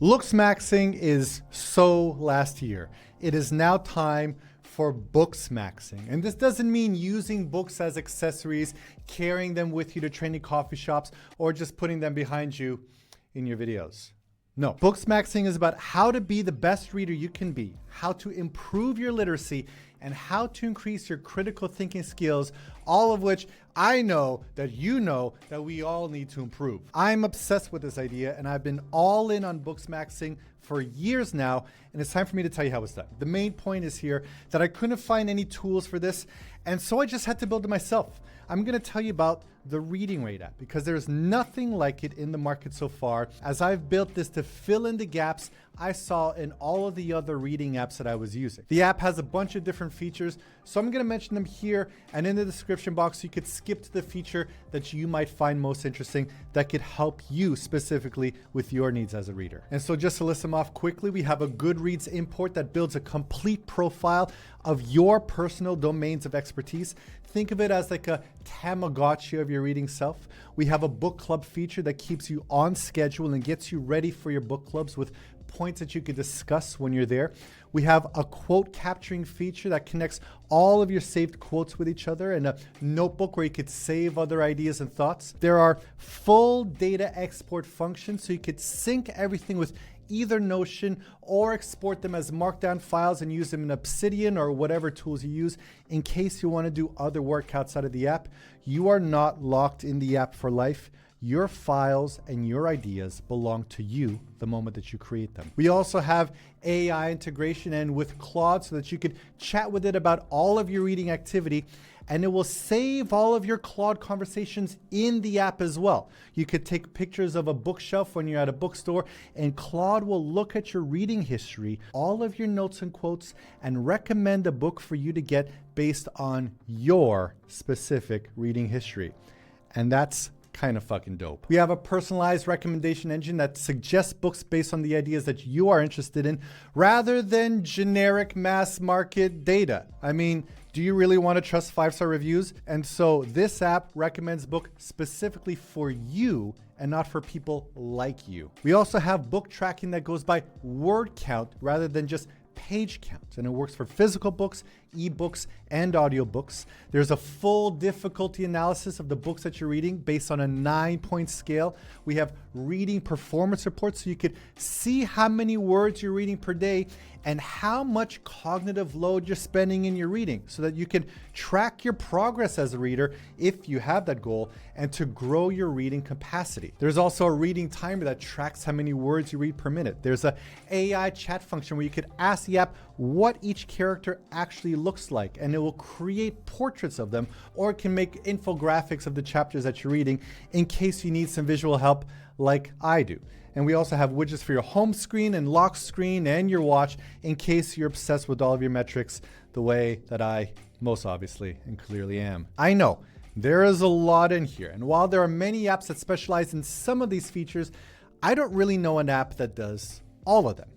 Booksmaxxing is so last year. It is now time for Booksmaxxing. And this doesn't mean using books as accessories, carrying them with you to training coffee shops, or just putting them behind you in your videos. No, Booksmaxxing is about how to be the best reader you can be, how to improve your literacy, and how to increase your critical thinking skills, all of which I know that you know that we all need to improve. I'm obsessed with this idea, and I've been all in on Booksmaxxing for years now, and it's time for me to tell you how it's done. The main point is here that I couldn't find any tools for this, and so I just had to build it myself. I'm gonna tell you about the Reading Rate app because there's nothing like it in the market so far, as I've built this to fill in the gaps I saw in all of the other reading apps that I was using. The app has a bunch of different features, so I'm gonna mention them here and in the description box so you could skip to the feature that you might find most interesting that could help you specifically with your needs as a reader. And so just to list them off quickly, we have a Goodreads import that builds a complete profile of your personal domains of expertise. Think of it as like a Tamagotchi of your reading self. We have a book club feature that keeps you on schedule and gets you ready for your book clubs with points that you could discuss when you're there. We have a quote capturing feature that connects all of your saved quotes with each other, and a notebook where you could save other ideas and thoughts. There are full data export functions, so you could sync everything with either Notion or export them as markdown files and use them in Obsidian or whatever tools you use in case you want to do other work outside of the app. You are not locked in the app for life. Your files and your ideas belong to you the moment that you create them. We also have AI integration and with Claude so that you could chat with it about all of your reading activity, and it will save all of your Claude conversations in the app as well. You could take pictures of a bookshelf when you're at a bookstore, and Claude will look at your reading history, all of your notes and quotes, and recommend a book for you to get based on your specific reading history. And that's kind of fucking dope. We have a personalized recommendation engine that suggests books based on the ideas that you are interested in rather than generic mass market data. I mean, do you really want to trust 5-star reviews? And so this app recommends books specifically for you and not for people like you. We also have book tracking that goes by word count rather than just page count, and it works for physical books, ebooks, and audiobooks. There's a full difficulty analysis of the books that you're reading based on a 9-point scale. We have reading performance reports so you could see how many words you're reading per day and how much cognitive load you're spending in your reading so that you can track your progress as a reader if you have that goal and to grow your reading capacity. There's also a reading timer that tracks how many words you read per minute. There's a AI chat function where you could ask the app what each character actually looks like, and it will create portraits of them, or it can make infographics of the chapters that you're reading in case you need some visual help like I do. And we also have widgets for your home screen and lock screen and your watch in case you're obsessed with all of your metrics the way that I most obviously and clearly am. I know there is a lot in here, and while there are many apps that specialize in some of these features, I don't really know an app that does all of them.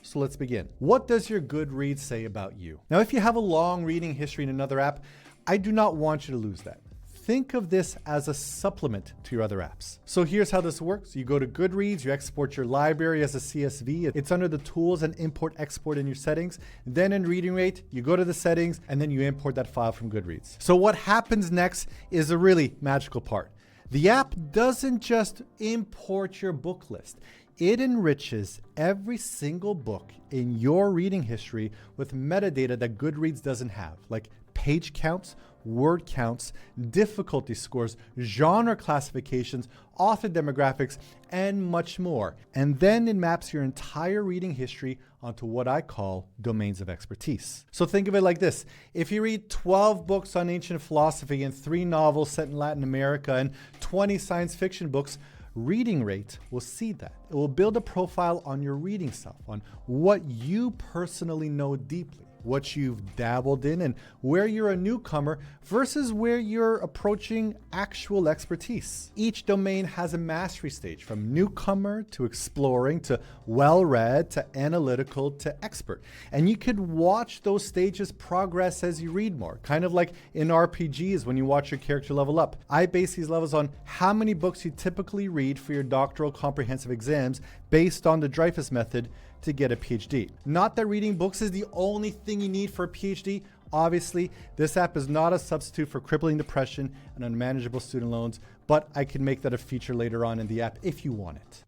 So let's begin. What does your Goodreads say about you? Now, if you have a long reading history in another app, I do not want you to lose that. Think of this as a supplement to your other apps. So here's how this works. You go to Goodreads, you export your library as a CSV. It's under the tools and import export in your settings. Then in Reading Rate, you go to the settings and then you import that file from Goodreads. So what happens next is a really magical part. The app doesn't just import your book list. It enriches every single book in your reading history with metadata that Goodreads doesn't have, like page counts, word counts, difficulty scores, genre classifications, author demographics, and much more. And then it maps your entire reading history onto what I call domains of expertise. So think of it like this. If you read 12 books on ancient philosophy and 3 novels set in Latin America and 20 science fiction books, Reading Rate will see that. It will build a profile on your reading self, on what you personally know deeply, what you've dabbled in, and where you're a newcomer versus where you're approaching actual expertise. Each domain has a mastery stage, from newcomer to exploring to well-read to analytical to expert. And you could watch those stages progress as you read more, kind of like in RPGs when you watch your character level up. I base these levels on how many books you typically read for your doctoral comprehensive exams based on the Dreyfus method to get a PhD. Not that reading books is the only thing you need for a PhD. Obviously, this app is not a substitute for crippling depression and unmanageable student loans, but I can make that a feature later on in the app if you want it.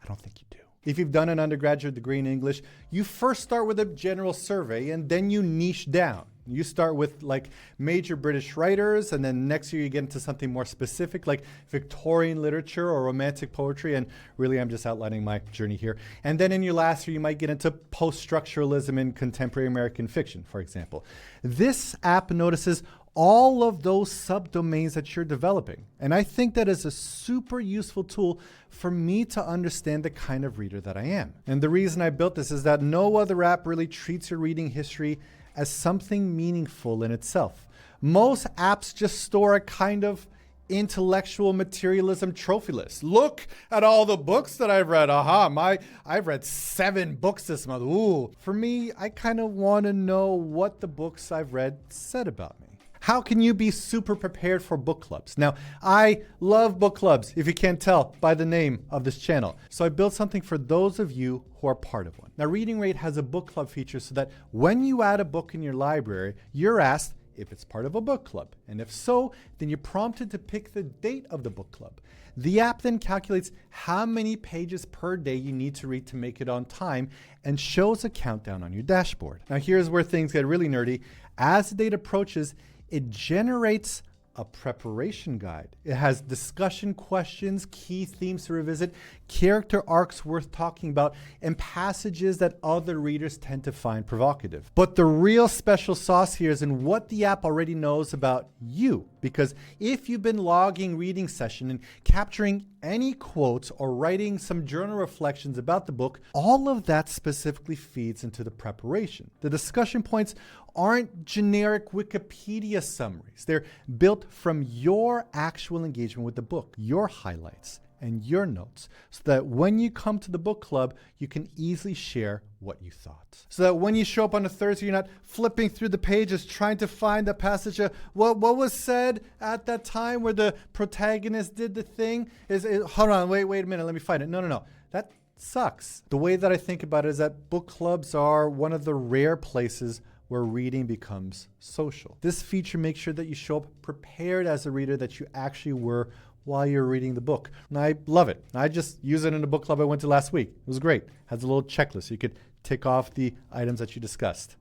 I don't think you do. If you've done an undergraduate degree in English, you first start with a general survey and then you niche down. You start with like major British writers, and then next year you get into something more specific like Victorian literature or romantic poetry. And really, I'm just outlining my journey here. And then in your last year, you might get into post-structuralism in contemporary American fiction, for example. This app notices all of those subdomains that you're developing. And I think that is a super useful tool for me to understand the kind of reader that I am. And the reason I built this is that no other app really treats your reading history as something meaningful in itself. Most apps just store a kind of intellectual materialism trophy list. Look at all the books that I've read. I've read 7 books this month. Ooh. For me, I kind of want to know what the books I've read said about me. How can you be super prepared for book clubs? Now, I love book clubs, if you can't tell by the name of this channel. So I built something for those of you who are part of one. Now, Reading Rate has a book club feature so that when you add a book in your library, you're asked if it's part of a book club. And if so, then you're prompted to pick the date of the book club. The app then calculates how many pages per day you need to read to make it on time and shows a countdown on your dashboard. Now, here's where things get really nerdy. As the date approaches, it generates a preparation guide. It has discussion questions, key themes to revisit, character arcs worth talking about, and passages that other readers tend to find provocative. But the real special sauce here is in what the app already knows about you. Because if you've been logging reading session and capturing any quotes or writing some journal reflections about the book, all of that specifically feeds into the preparation. The discussion points aren't generic Wikipedia summaries. They're built from your actual engagement with the book, your highlights, and your notes, so that when you come to the book club, you can easily share what you thought. So that when you show up on a Thursday, you're not flipping through the pages trying to find the passage of what was said at that time where the protagonist did the thing. Hold on, wait a minute, let me find it. No. That sucks. The way that I think about it is that book clubs are one of the rare places where reading becomes social. This feature makes sure that you show up prepared as a reader that you actually were while you're reading the book. And I love it. I just use it in a book club I went to last week. It was great. It has a little checklist so you could tick off the items that you discussed.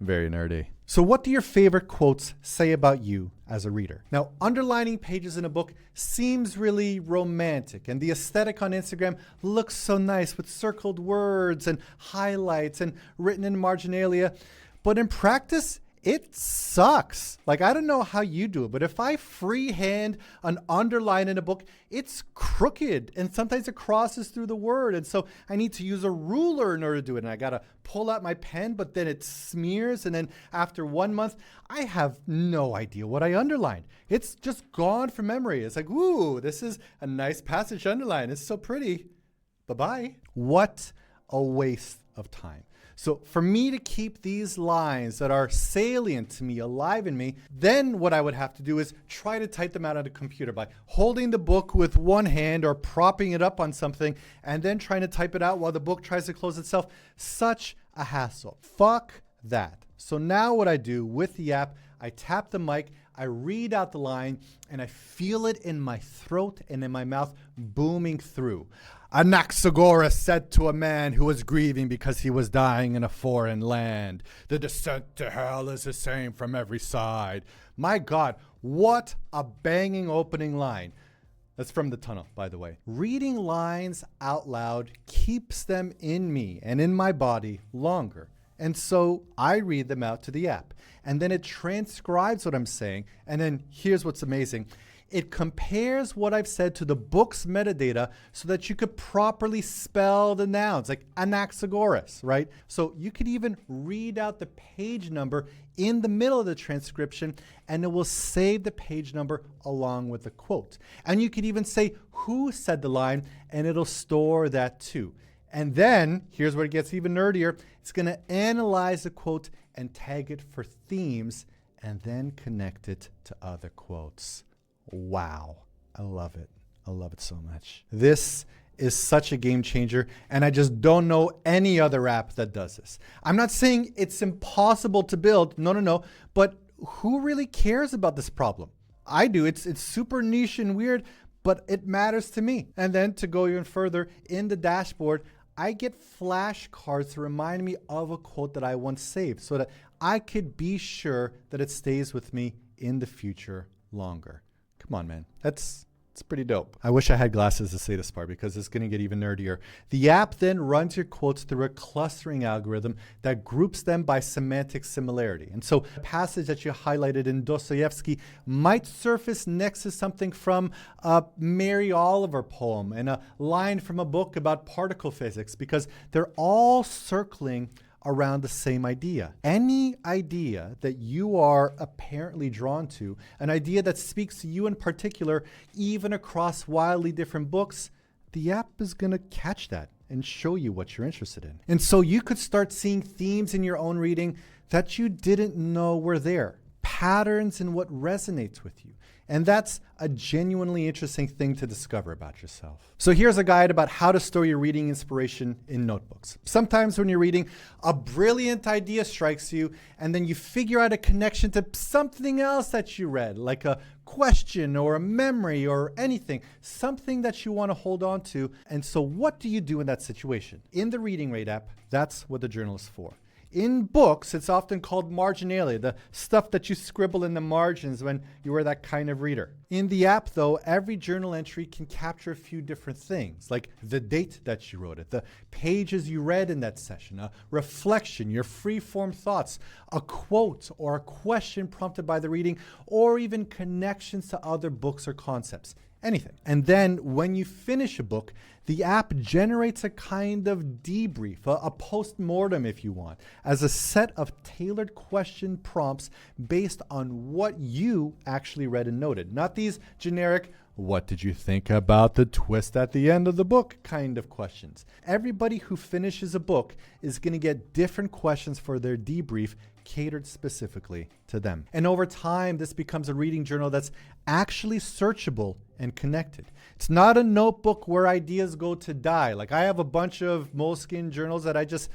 Very nerdy. So what do your favorite quotes say about you as a reader? Now, underlining pages in a book seems really romantic, and the aesthetic on Instagram looks so nice with circled words and highlights and written in marginalia. But in practice, it sucks. Like, I don't know how you do it, but if I freehand an underline in a book, it's crooked and sometimes it crosses through the word. And so I need to use a ruler in order to do it. And I got to pull out my pen, but then it smears. And then after 1 month, I have no idea what I underlined. It's just gone from memory. It's like, ooh, this is a nice passage to underline. It's so pretty. Bye-bye. What a waste of time. So for me to keep these lines that are salient to me alive in me, then what I would have to do is try to type them out on a computer by holding the book with one hand or propping it up on something and then trying to type it out while the book tries to close itself. Such a hassle. Fuck that. So now what I do with the app, I tap the mic, I read out the line, and I feel it in my throat and in my mouth booming through. Anaxagoras said to a man who was grieving because he was dying in a foreign land, "The descent to hell is the same from every side." My God, what a banging opening line. That's from The Tunnel, by the way. Reading lines out loud keeps them in me and in my body longer. And so I read them out to the app. And then it transcribes what I'm saying. And then here's what's amazing. it compares what I've said to the book's metadata so that you could properly spell the nouns, like Anaxagoras, right? So you could even read out the page number in the middle of the transcription, and it will save the page number along with the quote. And you could even say who said the line, and it'll store that too. And then, here's where it gets even nerdier, it's going to analyze the quote and tag it for themes, and then connect it to other quotes. Wow, I love it. I love it so much. This is such a game changer, and I just don't know any other app that does this. I'm not saying it's impossible to build, no, but who really cares about this problem? I do. It's super niche and weird, but it matters to me. And then to go even further, in the dashboard, I get flashcards to remind me of a quote that I once saved so that I could be sure that it stays with me in the future longer. Come on, man. It's pretty dope. I wish I had glasses to say this part because it's going to get even nerdier. The app then runs your quotes through a clustering algorithm that groups them by semantic similarity. And so a passage that you highlighted in Dostoevsky might surface next to something from a Mary Oliver poem and a line from a book about particle physics because they're all circling around the same idea. Any idea that you are apparently drawn to, an idea that speaks to you in particular, even across wildly different books, the app is going to catch that and show you what you're interested in. And so you could start seeing themes in your own reading that you didn't know were there, patterns in what resonates with you. And that's a genuinely interesting thing to discover about yourself. So here's a guide about how to store your reading inspiration in notebooks. Sometimes when you're reading, a brilliant idea strikes you, and then you figure out a connection to something else that you read, like a question or a memory or anything, something that you want to hold on to. And so what do you do in that situation? In the Reading Rate app, that's what the journal is for. In books, it's often called marginalia, the stuff that you scribble in the margins when you were that kind of reader. In the app, though, every journal entry can capture a few different things, like the date that you wrote it, the pages you read in that session, a reflection, your free-form thoughts, a quote or a question prompted by the reading, or even connections to other books or concepts. Anything. And then when you finish a book, the app generates a kind of debrief, a post-mortem if you want, as a set of tailored question prompts based on what you actually read and noted. Not these generic, what did you think about the twist at the end of the book kind of questions. Everybody who finishes a book is going to get different questions for their debrief catered specifically to them. And over time, this becomes a reading journal that's actually searchable and connected. It's not a notebook where ideas go to die. Like I have a bunch of Moleskine journals that I just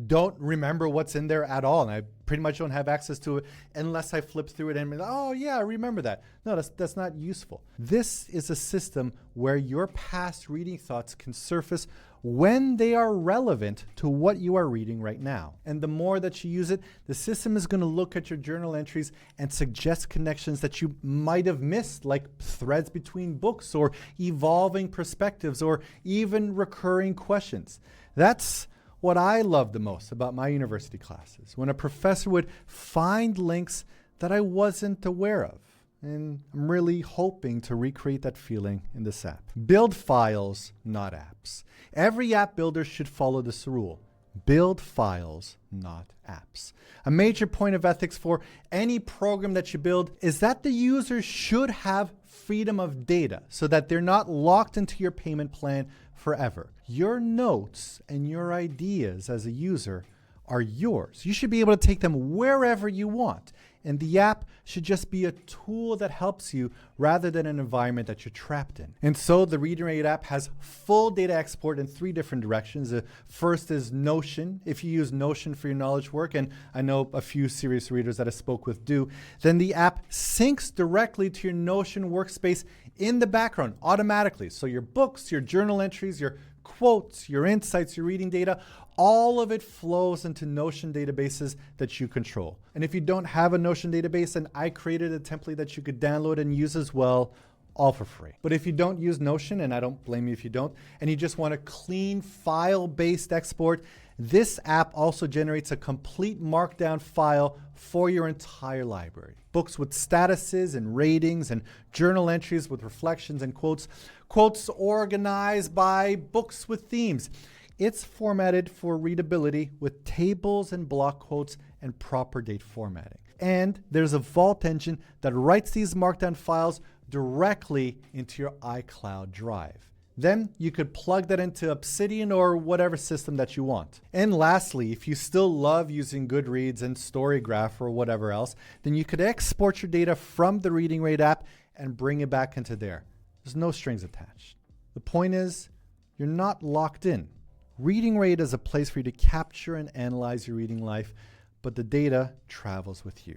don't remember what's in there at all. And I pretty much don't have access to it unless I flip through it and be like, oh yeah, I remember that. No, that's not useful. This is a system where your past reading thoughts can surface when they are relevant to what you are reading right now. And the more that you use it, the system is going to look at your journal entries and suggest connections that you might have missed, like threads between books or evolving perspectives or even recurring questions. That's what I love the most about my university classes, when a professor would find links that I wasn't aware of. And I'm really hoping to recreate that feeling in this app. Build files, not apps. Every app builder should follow this rule. Build files, not apps. A major point of ethics for any program that you build is that the user should have freedom of data so that they're not locked into your payment plan forever. Your notes and your ideas as a user are yours. You should be able to take them wherever you want. And the app should just be a tool that helps you rather than an environment that you're trapped in. And so the Reading Rate app has full data export in 3 different directions. The first is Notion. If you use Notion for your knowledge work, and I know a few serious readers that I spoke with do, then the app syncs directly to your Notion workspace in the background automatically. So your books, your journal entries, your quotes, your insights, your reading data, all of it flows into Notion databases that you control. And if you don't have a Notion database, then I created a template that you could download and use as well, all for free. But if you don't use Notion, and I don't blame you if you don't, and you just want a clean file-based export, this app also generates a complete markdown file for your entire library. books with statuses and ratings, and journal entries with reflections and quotes, quotes organized by books with themes. It's formatted for readability with tables and block quotes and proper date formatting. And there's a vault engine that writes these markdown files directly into your iCloud drive. Then you could plug that into Obsidian or whatever system that you want. And lastly, if you still love using Goodreads and Storygraph or whatever else, then you could export your data from the Reading Rate app and bring it back into there. There's no strings attached. The point is, you're not locked in. Reading Rate is a place for you to capture and analyze your reading life, but the data travels with you.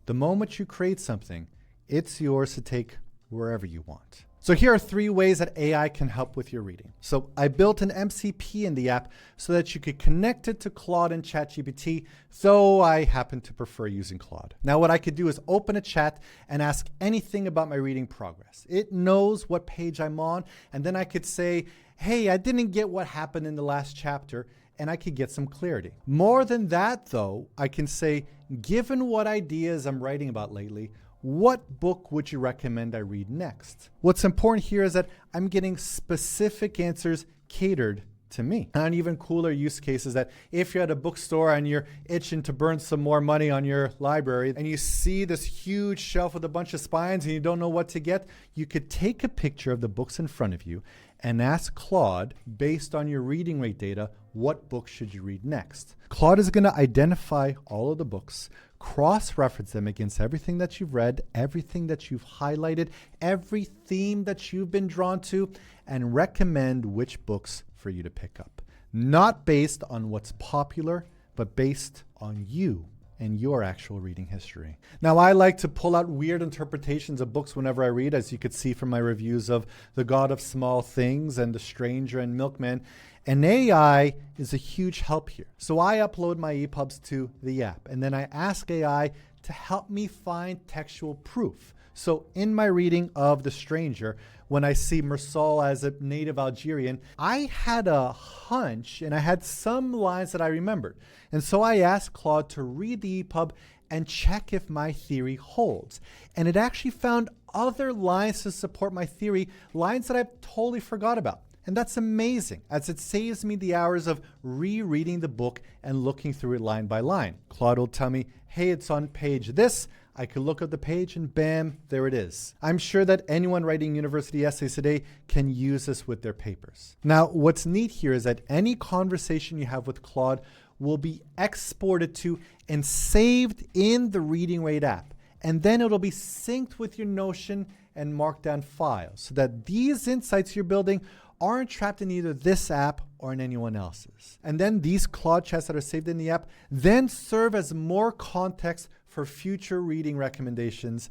The moment you create something, it's yours to take wherever you want. So here are 3 ways that AI can help with your reading. So I built an MCP in the app so that you could connect it to Claude and ChatGPT, though I happen to prefer using Claude. Now what I could do is open a chat and ask anything about my reading progress. It knows what page I'm on, and then I could say, hey, I didn't get what happened in the last chapter, and I could get some clarity. More than that though, I can say, given what ideas I'm writing about lately, what book would you recommend I read next? What's important here is that I'm getting specific answers catered to me. And an even cooler use case is that if you're at a bookstore and you're itching to burn some more money on your library and you see this huge shelf with a bunch of spines and you don't know what to get, you could take a picture of the books in front of you and ask Claude, based on your reading rate data, what book should you read next? Claude is going to identify all of the books, cross-reference them against everything that you've read, everything that you've highlighted, every theme that you've been drawn to, and recommend which books for you to pick up. Not based on what's popular, but based on you and your actual reading history. Now, I like to pull out weird interpretations of books whenever I read, as you could see from my reviews of The God of Small Things and The Stranger and Milkman. And AI is a huge help here. So I upload my EPUBs to the app, and then I ask AI to help me find textual proof. So in my reading of The Stranger, when I see Mersal as a native Algerian, I had a hunch and I had some lines that I remembered. And so I asked Claude to read the EPUB and check if my theory holds. And it actually found other lines to support my theory, lines that I've totally forgot about. And that's amazing, as it saves me the hours of rereading the book and looking through it line by line. Claude will tell me, hey, it's on page this. I could look at the page and bam, there it is. I'm sure that anyone writing university essays today can use this with their papers. Now, what's neat here is that any conversation you have with Claude will be exported to and saved in the Reading Rate app. And then it'll be synced with your Notion and Markdown files so that these insights you're building aren't trapped in either this app or in anyone else's. And then these Claude chats that are saved in the app then serve as more context for future reading recommendations.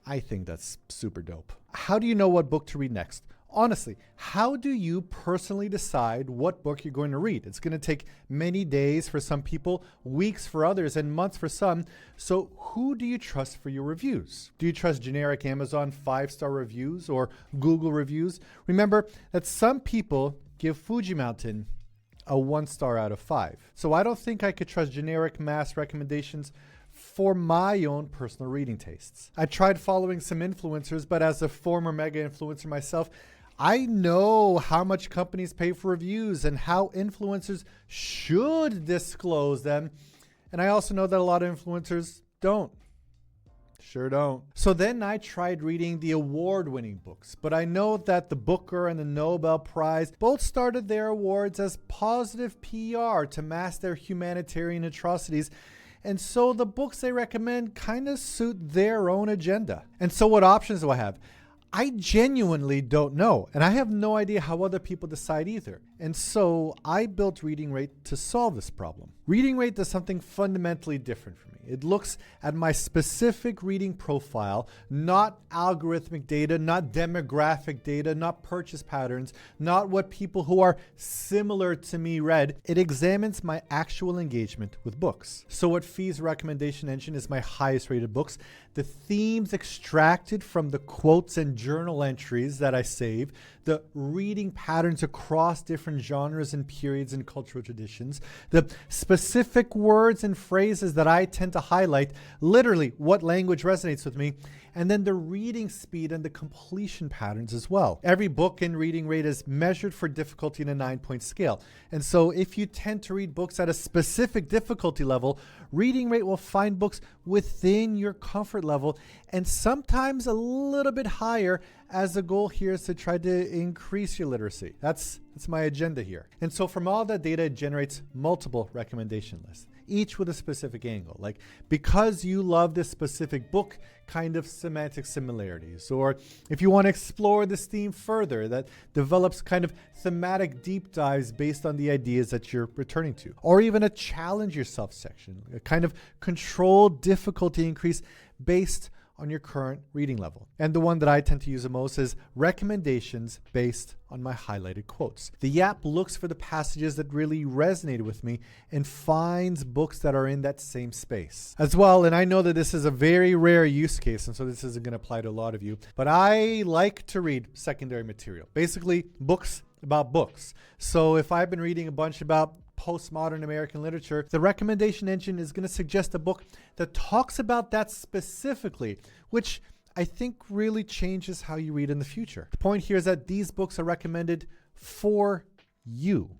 I think that's super dope. How do you know what book to read next? Honestly, how do you personally decide what book you're going to read? It's going to take many days for some people, weeks for others, and months for some. So who do you trust for your reviews? Do you trust generic Amazon 5-star reviews or Google reviews? Remember that some people give Fuji Mountain a 1-star out of 5. So I don't think I could trust generic mass recommendations for my own personal reading tastes. I tried following some influencers, but as a former mega influencer myself, I know how much companies pay for reviews and how influencers should disclose them. And I also know that a lot of influencers don't. Sure don't. So then I tried reading the award-winning books, but I know that the Booker and the Nobel Prize both started their awards as positive PR to mask their humanitarian atrocities. And so the books they recommend kind of suit their own agenda. And so what options do I have? I genuinely don't know, and I have no idea how other people decide either. And so I built Reading Rate to solve this problem. Reading Rate does something fundamentally different for me. It looks at my specific reading profile, not algorithmic data, not demographic data, not purchase patterns, not what people who are similar to me read. It examines my actual engagement with books. So what feeds recommendation engine is my highest rated books. The themes extracted from the quotes and journal entries that I save, the reading patterns across different different genres and periods and cultural traditions, the specific words and phrases that I tend to highlight, literally what language resonates with me, and then the reading speed and the completion patterns as well. Every book and reading rate is measured for difficulty in a 9-point scale. And so if you tend to read books at a specific difficulty level, reading rate will find books within your comfort level and sometimes a little bit higher, as the goal here is to try to increase your literacy. That's my agenda here. And so from all that data, it generates multiple recommendation lists, each with a specific angle. Like, because you love this specific book, kind of semantic similarities. Or if you want to explore this theme further, that develops kind of thematic deep dives based on the ideas that you're returning to. Or even a challenge yourself section, a kind of controlled difficulty increase based on your current reading level. And the one that I tend to use the most is recommendations based on my highlighted quotes. The app looks for the passages that really resonated with me and finds books that are in that same space as well. And I know that this is a very rare use case, and so this isn't going to apply to a lot of you, but I like to read secondary material, basically books about books. So if I've been reading a bunch about postmodern American literature, the recommendation engine is going to suggest a book that talks about that specifically, which I think really changes how you read in the future. The point here is that these books are recommended for you,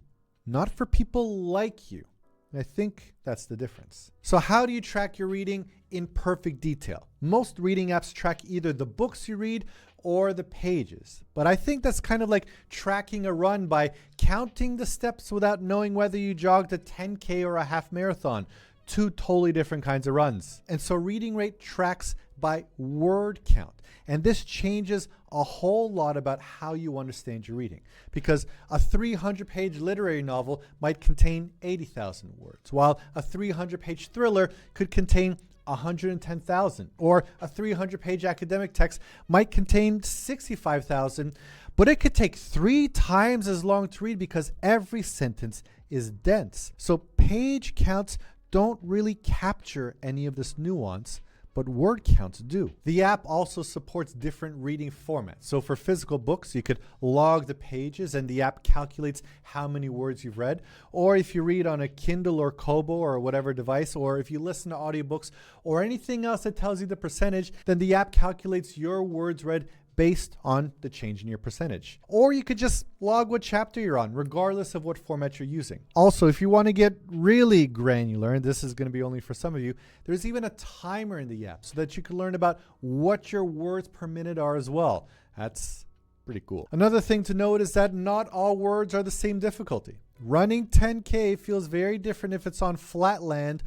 not for people like you. And I think that's the difference. So how do you track your reading in perfect detail? Most reading apps track either the books you read or the pages. But I think that's kind of like tracking a run by counting the steps without knowing whether you jogged a 10K or a half marathon. Two totally different kinds of runs. And so reading rate tracks by word count. And this changes a whole lot about how you understand your reading, because a 300-page literary novel might contain 80,000 words, while a 300-page thriller could contain 110,000, or a 300-page academic text might contain 65,000, but it could take 3 times as long to read because every sentence is dense. So page counts don't really capture any of this nuance, but word counts do. The app also supports different reading formats. So for physical books, you could log the pages and the app calculates how many words you've read. Or if you read on a Kindle or Kobo or whatever device, or if you listen to audiobooks or anything else that tells you the percentage, then the app calculates your words read based on the change in your percentage. Or you could just log what chapter you're on, regardless of what format you're using. Also, if you want to get really granular, and this is going to be only for some of you, there's even a timer in the app so that you can learn about what your words per minute are as well. That's pretty cool. Another thing to note is that not all words are the same difficulty. Running 10K feels very different if it's on flat land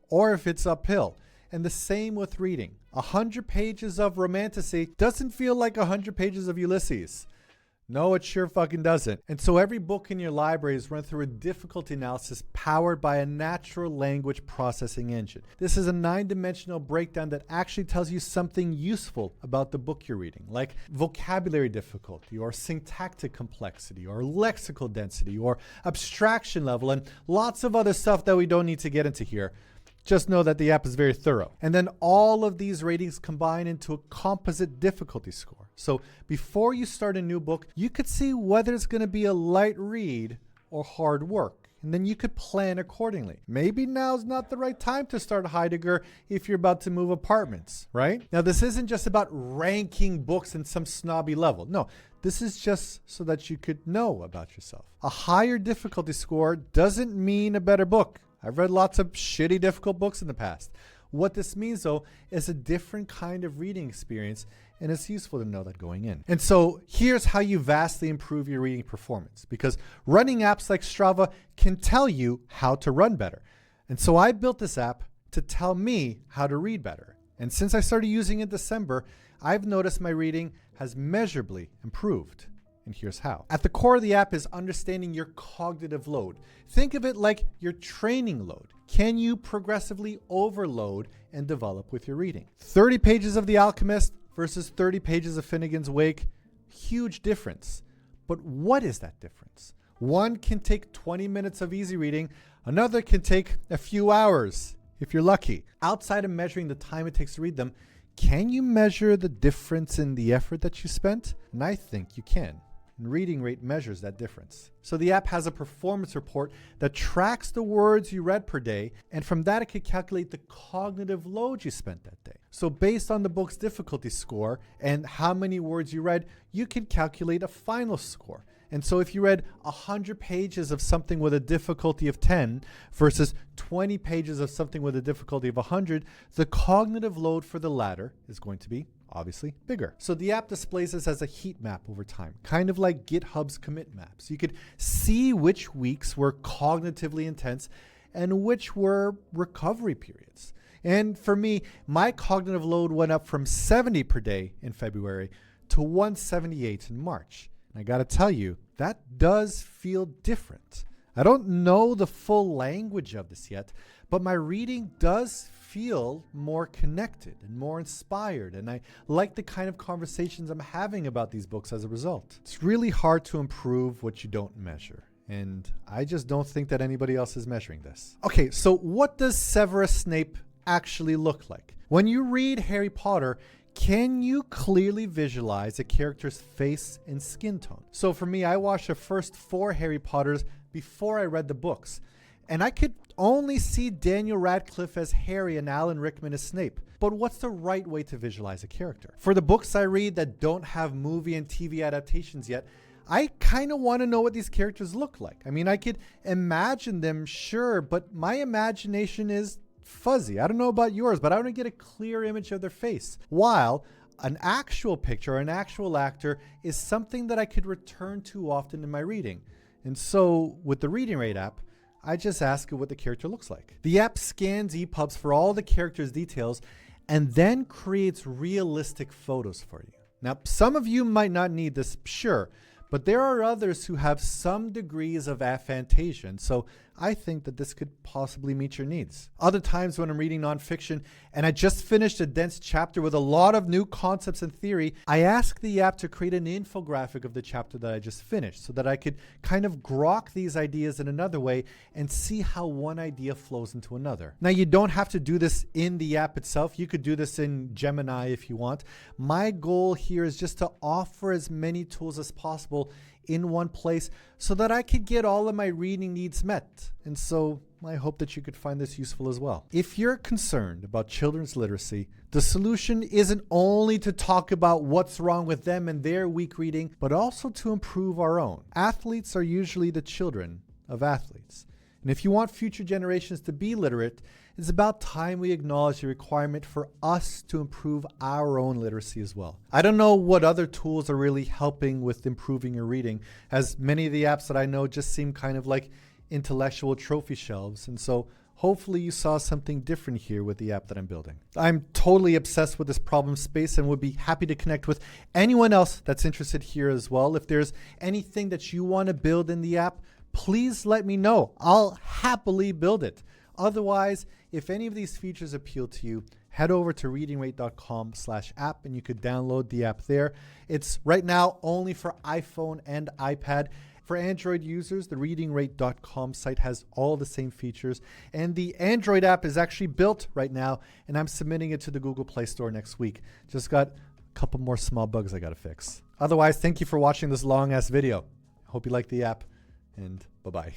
or if it's uphill. And the same with reading. 100 pages of romantasy doesn't feel like 100 pages of Ulysses. No, it sure fucking doesn't. And so every book in your library is run through a difficulty analysis powered by a natural language processing engine. This is a 9-dimensional breakdown that actually tells you something useful about the book you're reading, like vocabulary difficulty or syntactic complexity or lexical density or abstraction level and lots of other stuff that we don't need to get into here. Just know that the app is very thorough. And then all of these ratings combine into a composite difficulty score. So before you start a new book, you could see whether it's going to be a light read or hard work. And then you could plan accordingly. Maybe now's not the right time to start Heidegger if you're about to move apartments, right? Now, this isn't just about ranking books in some snobby level. No, this is just so that you could know about yourself. A higher difficulty score doesn't mean a better book. I've read lots of shitty, difficult books in the past. What this means, though, is a different kind of reading experience, and it's useful to know that going in. And so here's how you vastly improve your reading performance, because running apps like Strava can tell you how to run better. And so I built this app to tell me how to read better. And since I started using it in December, I've noticed my reading has measurably improved. And here's how. At the core of the app is understanding your cognitive load. Think of it like your training load. Can you progressively overload and develop with your reading? 30 pages of The Alchemist versus 30 pages of Finnegan's Wake, huge difference. But what is that difference? One can take 20 minutes of easy reading. Another can take a few hours, if you're lucky. Outside of measuring the time it takes to read them, can you measure the difference in the effort that you spent? And I think you can. and Reading Rate measures that difference. So the app has a performance report that tracks the words you read per day, and from that it can calculate the cognitive load you spent that day. So based on the book's difficulty score and how many words you read, you can calculate a final score. And so if you read 100 pages of something with a difficulty of 10 versus 20 pages of something with a difficulty of 100, the cognitive load for the latter is going to be obviously bigger. So the app displays this as a heat map over time, kind of like GitHub's commit maps. You could see which weeks were cognitively intense and which were recovery periods. And for me, my cognitive load went up from 70 per day in February to 178 in March. And I gotta tell you, that does feel different. I don't know the full language of this yet, but my reading does feel more connected and more inspired, and I like the kind of conversations I'm having about these books as a result. It's really hard to improve what you don't measure, and I just don't think that anybody else is measuring this. Okay, so what does Severus Snape actually look like? When you read Harry Potter, can you clearly visualize a character's face and skin tone? So for me, I watched the first 4 Harry Potters before I read the books, and I could only see Daniel Radcliffe as Harry and Alan Rickman as Snape. But what's the right way to visualize a character? For the books I read that don't have movie and TV adaptations yet, I kind of want to know what these characters look like. I mean, I could imagine them, sure, but my imagination is fuzzy. I don't know about yours, but I want to get a clear image of their face. While an actual picture or an actual actor is something that I could return to often in my reading. And so with the Reading Rate app, I just ask it what the character looks like. The app scans EPUBs for all the character's details and then creates realistic photos for you. Now, some of you might not need this, sure, but there are others who have some degrees of aphantasia, and so I think that this could possibly meet your needs. Other times when I'm reading nonfiction and I just finished a dense chapter with a lot of new concepts and theory, I ask the app to create an infographic of the chapter that I just finished so that I could kind of grok these ideas in another way and see how one idea flows into another. Now, you don't have to do this in the app itself. You could do this in Gemini if you want. My goal here is just to offer as many tools as possible in one place so that I could get all of my reading needs met. And so I hope that you could find this useful as well. If you're concerned about children's literacy, the solution isn't only to talk about what's wrong with them and their weak reading, but also to improve our own. Athletes are usually the children of athletes. And if you want future generations to be literate, it's about time we acknowledge the requirement for us to improve our own literacy as well. I don't know what other tools are really helping with improving your reading, as many of the apps that I know just seem kind of like intellectual trophy shelves. And so hopefully you saw something different here with the app that I'm building. I'm totally obsessed with this problem space and would be happy to connect with anyone else that's interested here as well. If there's anything that you want to build in the app, please let me know. I'll happily build it. Otherwise, if any of these features appeal to you, head over to readingrate.com/app and you could download the app there. It's right now only for iPhone and iPad. For Android users, the readingrate.com site has all the same features, and the Android app is actually built right now, and I'm submitting it to the Google Play Store next week. Just got a couple more small bugs I gotta fix. Otherwise, thank you for watching this long ass video. Hope you like the app, and bye-bye.